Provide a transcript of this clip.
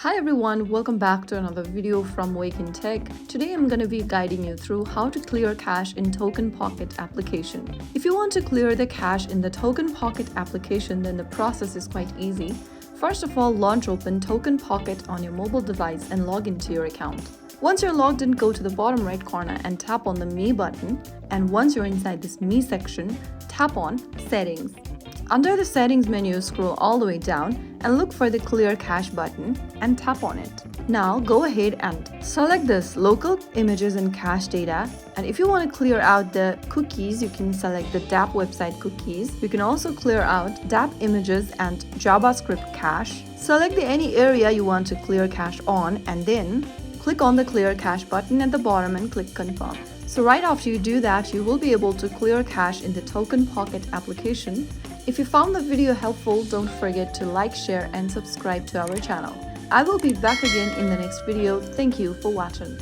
Hi everyone, welcome back to another video from Wake&Tech. Today I'm going to be guiding you through how to clear cache in TokenPocket application. If you want to clear the cache in the TokenPocket application, then the process is quite easy. First of all, launch open TokenPocket on your mobile device and log into your account. Once you're logged in, go to the bottom right corner and tap on the Me button. And once you're inside this Me section, tap on Settings. Under the Settings menu, scroll all the way down and look for the Clear Cache button and tap on it. Now go ahead and select this Local Images and Cache Data, and if you want to clear out the cookies, you can select the dApp website cookies. You can also clear out dApp images and JavaScript cache. Select any area you want to clear cache on and then click on the Clear Cache button at the bottom and click Confirm. So right after you do that, you will be able to clear cache in the TokenPocket application. If you found the video helpful, don't forget to like, share and subscribe to our channel. I will be back again in the next video. Thank you for watching.